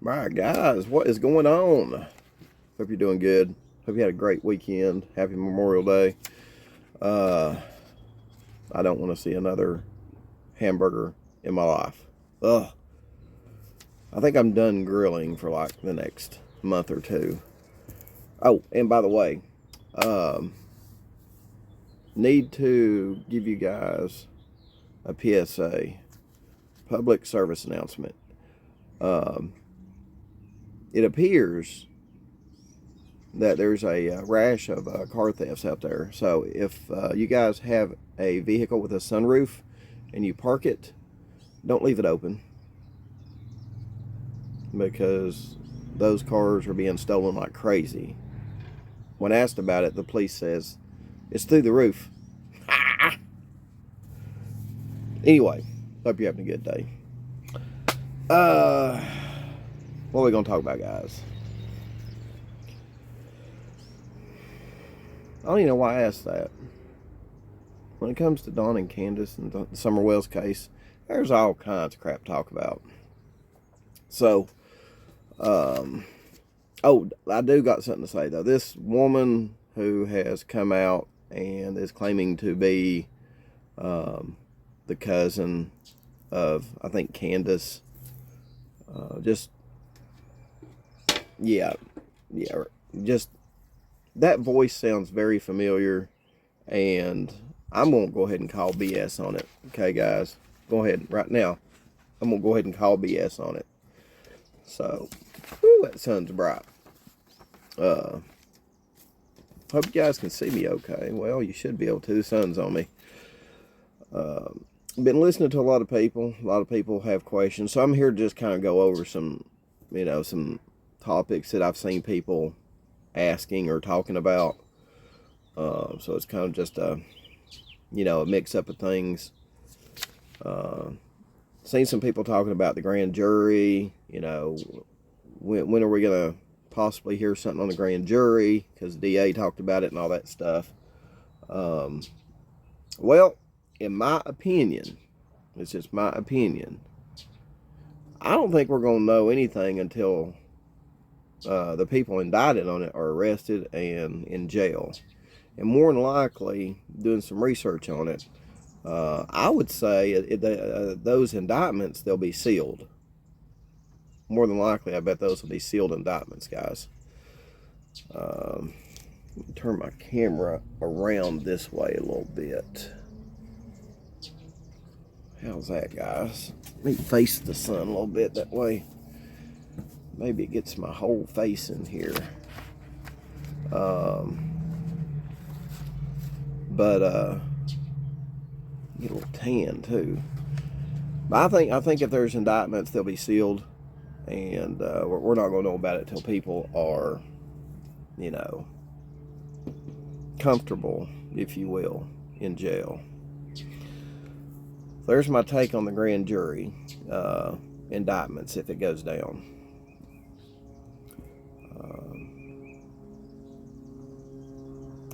All right, guys, what is going on? Hope you're doing good. Hope you had a great weekend. Happy Memorial Day. Uh, I don't want to see another hamburger in my life. Ugh. I think I'm done grilling for like the next month or two. Oh, and by the way, um, need to give you guys a PSA, public service announcement. Um, it appears that there's a rash of car thefts out there. So if you guys have a vehicle with a sunroof and you park it, don't leave it open, because those cars are being stolen like crazy. When asked about it, the police says it's through the roof. Anyway, hope you're having a good day. Uh, what are we gonna talk about, guys? I don't even know why I asked that. When it comes to Dawn and Candace and the Summer Wells case, there's all kinds of crap to talk about. So, oh, I do got something to say though. This woman who has come out and is claiming to be the cousin of, I think, Candace. Just, yeah, just that voice sounds very familiar, and I'm gonna go ahead and call BS on it. Okay, guys, go ahead right now. I'm gonna go ahead and call BS on it. So, whew, that sun's bright. Hope you guys can see me okay. Well, you should be able to. The sun's on me. Been listening to a lot of people. A lot of people have questions. So I'm here to just kind of go over some, some topics that I've seen people asking or talking about. So it's kind of just a mix up of things. Seen some people talking about the grand jury. When are we going to possibly hear something on the grand jury, because the DA talked about it and all that stuff. Well, in my opinion, it's just my opinion, I don't think we're going to know anything until the people indicted on it are arrested and in jail. And more than likely, doing some research on it, I would say those indictments, they'll be sealed. More than likely, I bet those will be sealed indictments, guys. Turn my camera around this way a little bit. How's that, guys? Let me face the sun a little bit that way. Maybe it gets my whole face in here. But get a little tan too. But I think if there's indictments, they'll be sealed, and we're not going to know about it till people are, comfortable, if you will, in jail. There's my take on the grand jury indictments if it goes down.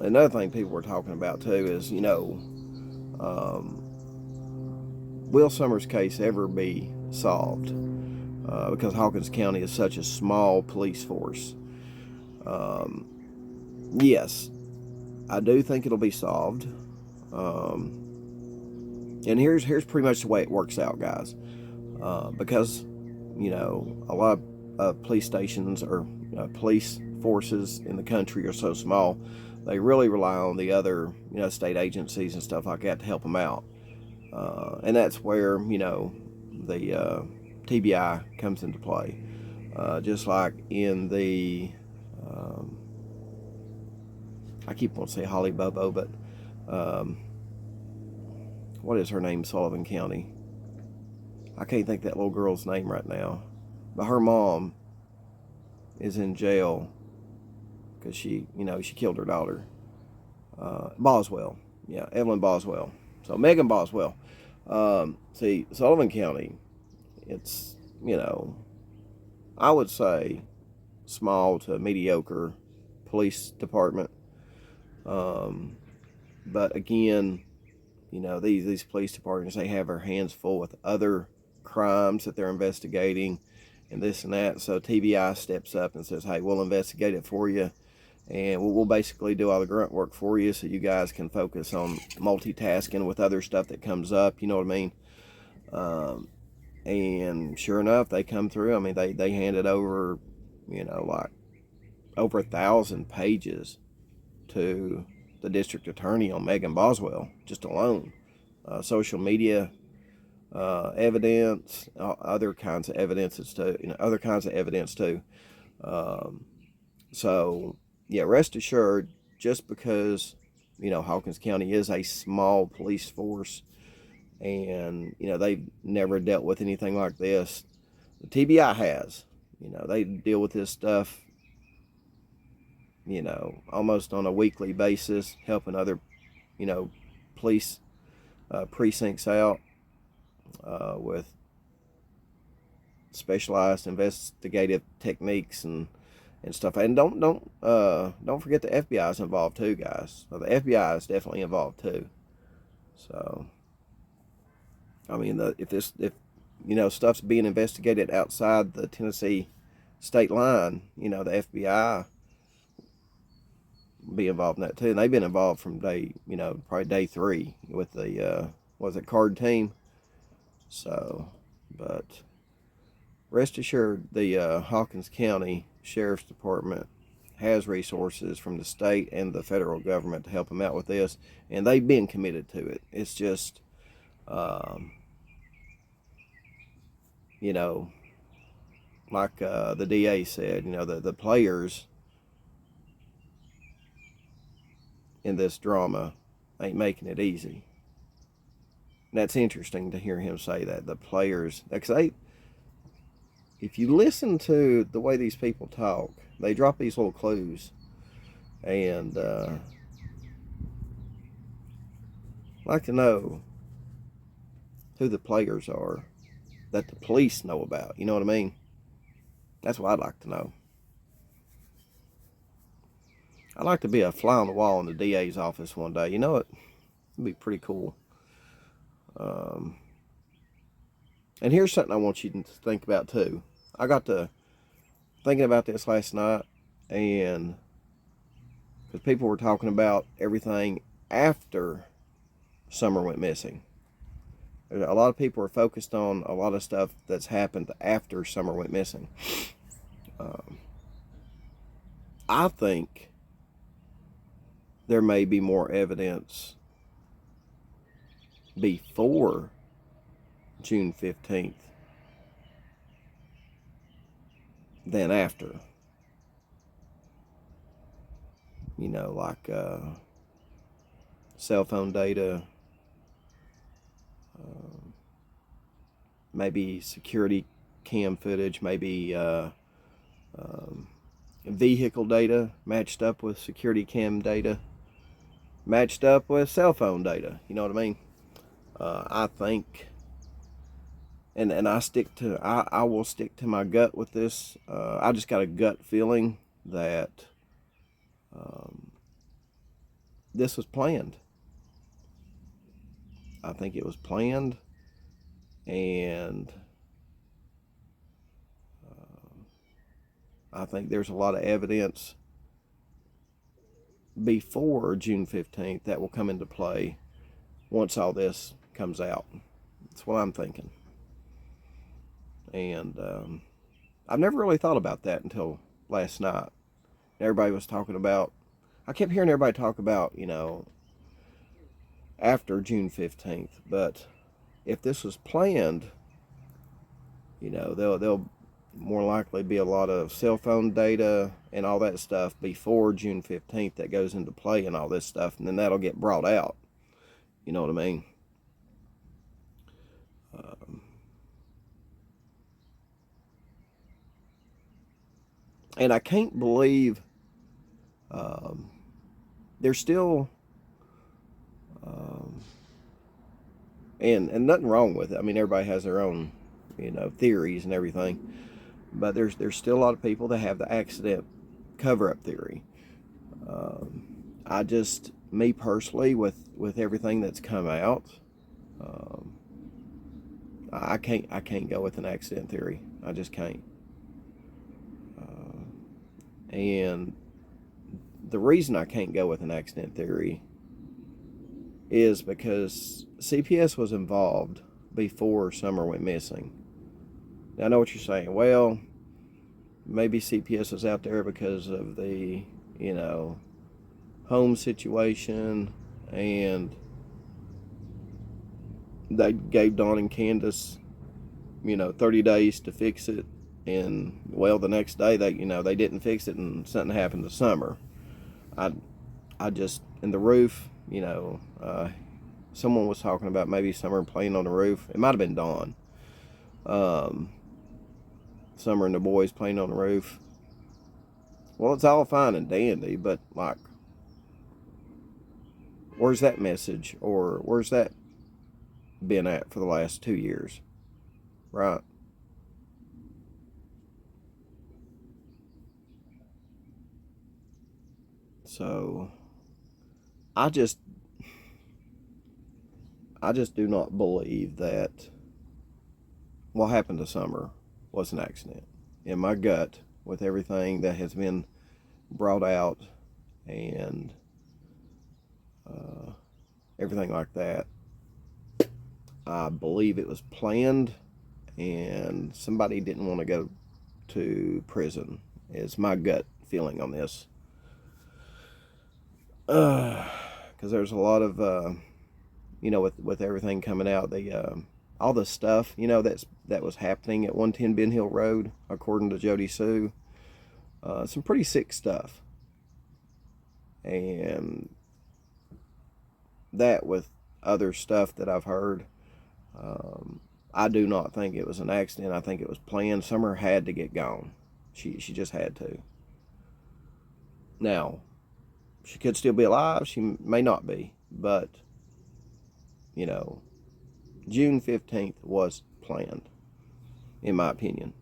Another thing people were talking about too is, will Summers' case ever be solved? Because Hawkins County is such a small police force. Yes, I do think it'll be solved. And here's pretty much the way it works out, guys. Because, a lot of police stations or police forces in the country are so small, they really rely on the other, state agencies and stuff like that to help them out. And that's where, the TBI comes into play. Just like in the, I keep wanting to say Holly Bobo, but what is her name? Sullivan County. I can't think that little girl's name right now. But her mom is in jail because she killed her daughter. Boswell. Yeah, Evelyn Boswell. So Megan Boswell. See, Sullivan County, it's, I would say small to mediocre police department. But again, these police departments, they have their hands full with other crimes that they're investigating, and this and that. So TBI steps up and says, hey, we'll investigate it for you, and we'll basically do all the grunt work for you so you guys can focus on multitasking with other stuff that comes up, you know what I mean? And sure enough, they come through. I mean, they handed over, like over 1,000 pages to the district attorney on Megan Boswell, just alone. Social media evidence, other kinds of evidences too, other kinds of evidence too. So yeah, rest assured, just because, Hawkins County is a small police force and, they've never dealt with anything like this, the TBI has. They deal with this stuff, almost on a weekly basis, helping other, police precincts out with specialized investigative techniques and stuff. And don't forget the FBI is involved too, guys. So the FBI is definitely involved too. So I mean, if stuff's being investigated outside the Tennessee state line, the FBI be involved in that too. And they've been involved from probably day 3 with the card team. So, but rest assured, the Hawkins County Sheriff's Department has resources from the state and the federal government to help them out with this, and they've been committed to it. It's just, like the DA said, the players in this drama ain't making it easy. And that's interesting to hear him say that. The players, because if you listen to the way these people talk, they drop these little clues. And I'd like to know who the players are that the police know about. You know what I mean? That's what I'd like to know. I'd like to be a fly on the wall in the DA's office one day. You know it? It'd be pretty cool. And here's something I want you to think about too. I got to thinking about this last night, and because people were talking about everything after Summer went missing. A lot of people are focused on a lot of stuff that's happened after Summer went missing. I think there may be more evidence before June 15th than after. Like cell phone data, maybe security cam footage, maybe vehicle data matched up with security cam data, matched up with cell phone data. You know what I mean? I think, and I will stick to my gut with this. I just got a gut feeling that this was planned. I think it was planned, and I think there's a lot of evidence before June 15th that will come into play once all this comes out. That's what I'm thinking. And I've never really thought about that until last night. Everybody was talking about, I kept hearing everybody talk about, after June 15th. But if this was planned, there'll more likely be a lot of cell phone data and all that stuff before June 15th that goes into play and all this stuff. And then that'll get brought out. You know what I mean? And I can't believe there's still, and nothing wrong with it. I mean, everybody has their own, theories and everything. But there's still a lot of people that have the accident cover-up theory. Me personally, with everything that's come out, I can't go with an accident theory. I just can't. And the reason I can't go with an accident theory is because CPS was involved before Summer went missing. Now, I know what you're saying. Well, maybe CPS was out there because of the, home situation, and they gave Dawn and Candace, 30 days to fix it. And, well, the next day, they didn't fix it, and something happened to Summer. I just, in the roof, someone was talking about maybe Summer playing on the roof. It might have been Dawn. Summer and the boys playing on the roof. Well, it's all fine and dandy, but, like, where's that message, or where's that been at for the last 2 years, right? So, I just do not believe that what happened to Summer was an accident. In my gut, with everything that has been brought out and everything like that, I believe it was planned, and somebody didn't want to go to prison, is my gut feeling on this. Because there's a lot of, with everything coming out, all the stuff, that was happening at 110 Ben Hill Road, according to Jody Sue. Some pretty sick stuff. And that, with other stuff that I've heard, I do not think it was an accident. I think it was planned. Summer had to get gone. She just had to. Now, she could still be alive. She may not be. But, June 15th was planned, in my opinion.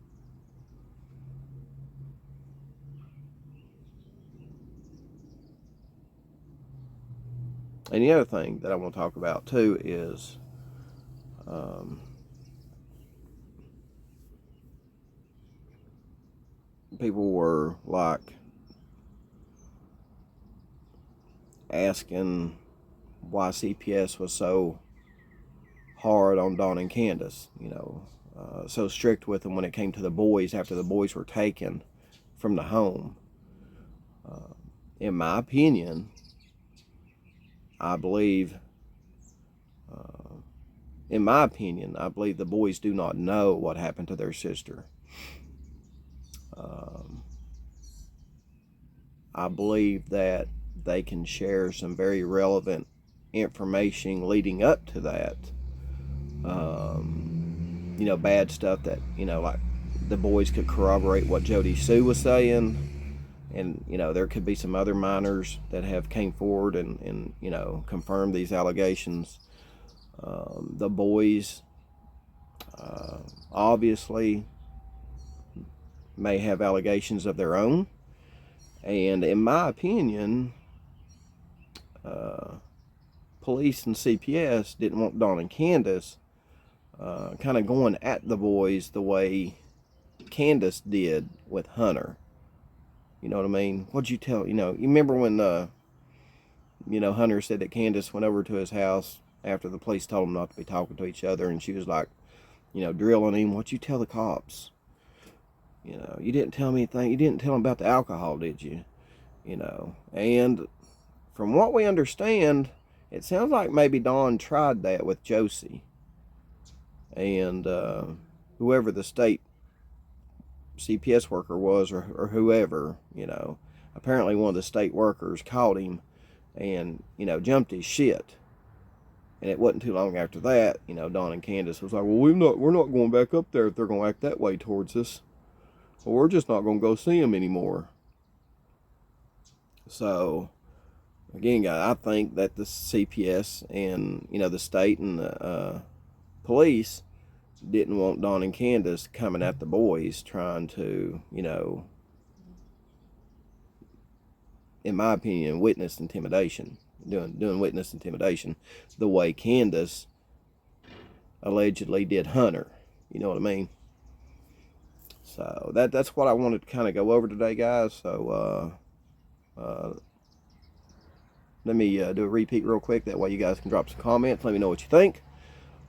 And the other thing that I want to talk about, too, is people were, like, asking why CPS was so hard on Dawn and Candace, so strict with them when it came to the boys after the boys were taken from the home. In my opinion, I believe the boys do not know what happened to their sister. I believe that they can share some very relevant information leading up to that. Bad stuff that, like the boys could corroborate what Jody Sue was saying. And, there could be some other minors that have came forward and confirmed these allegations. The boys obviously may have allegations of their own. And in my opinion, police and CPS didn't want Dawn and Candace kind of going at the boys the way Candace did with Hunter. You know what I mean? What'd you tell, you remember when, Hunter said that Candace went over to his house after the police told him not to be talking to each other, and she was like, drilling him. What'd you tell the cops? You didn't tell me anything. You didn't tell him about the alcohol, did you? And from what we understand, it sounds like maybe Dawn tried that with Josie. And whoever the state CPS worker was, or whoever, apparently one of the state workers caught him and, jumped his shit. And it wasn't too long after that, Dawn and Candace was like, well, we're not going back up there if they're going to act that way towards us. Well, we're just not going to go see them anymore. So, again, guys, I think that the CPS and, the state and the police didn't want Dawn and Candace coming at the boys trying to, in my opinion, witness intimidation, doing witness intimidation the way Candace allegedly did Hunter. You know what I mean? So that's what I wanted to kind of go over today, guys. So let me do a repeat real quick. That way you guys can drop some comments. Let me know what you think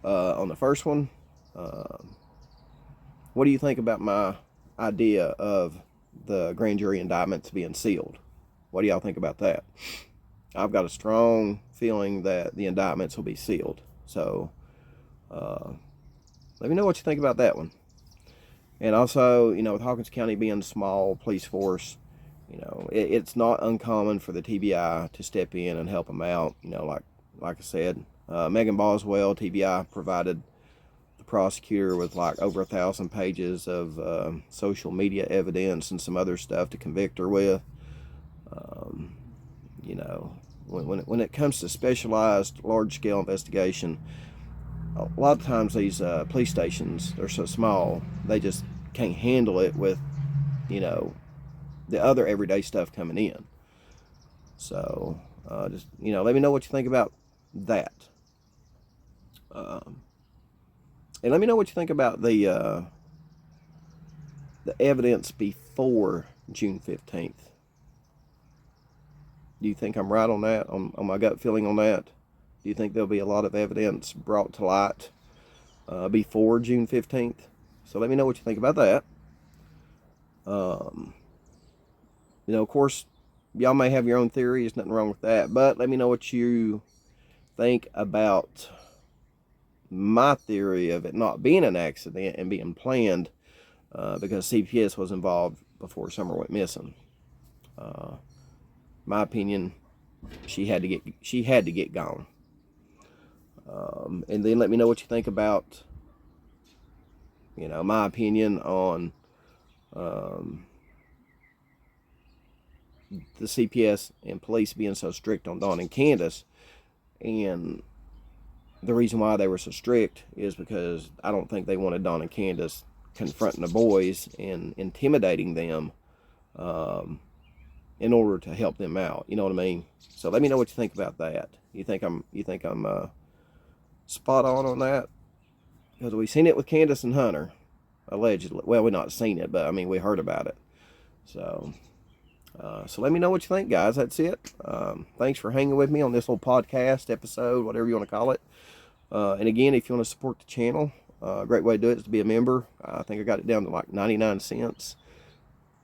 on the first one. What do you think about my idea of the grand jury indictments being sealed? What do y'all think about that? I've got a strong feeling that the indictments will be sealed. So let me know what you think about that one. And also, you know, with Hawkins County being a small police force, you know, it's not uncommon for the TBI to step in and help them out. You know, like I said, Megan Boswell, TBI provided the prosecutor with like over 1,000 pages of social media evidence and some other stuff to convict her with. You know, when it comes to specialized large-scale investigation, a lot of times these police stations, they're so small, they just can't handle it with, you know, the other everyday stuff coming in. So just, you know, let me know what you think about that. And let me know what you think about the evidence before June 15th. Do you think I'm right on that, on my gut feeling on that? Do you think there'll be a lot of evidence brought to light before June 15th? So let me know what you think about that. You know, of course, y'all may have your own theories, nothing wrong with that, but let me know what you think about my theory of it not being an accident and being planned because CPS was involved before Summer went missing. My opinion, she had to get gone. And then let me know what you think about, you know, my opinion on the CPS and police being so strict on Dawn and Candace. And the reason why they were so strict is because I don't think they wanted Dawn and Candace confronting the boys and intimidating them in order to help them out. You know what I mean? So let me know what you think about that. You think I'm spot on that? Because we've seen it with Candace and Hunter, allegedly. Well, we've not seen it, but I mean, we heard about it. So let me know what you think, guys. That's it. Thanks for hanging with me on this little podcast episode, whatever you want to call it. And again, if you want to support the channel, a great way to do it is to be a member. I think I got it down to like 99 cents.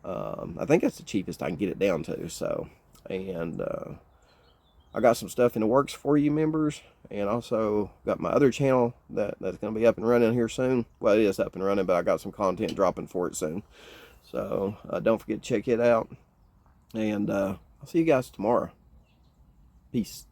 I think that's the cheapest I can get it down to. So, and I got some stuff in the works for you members, and also got my other channel that's going to be up and running here soon. Well, it is up and running, but I got some content dropping for it soon. So don't forget to check it out, and I'll see you guys tomorrow. Peace.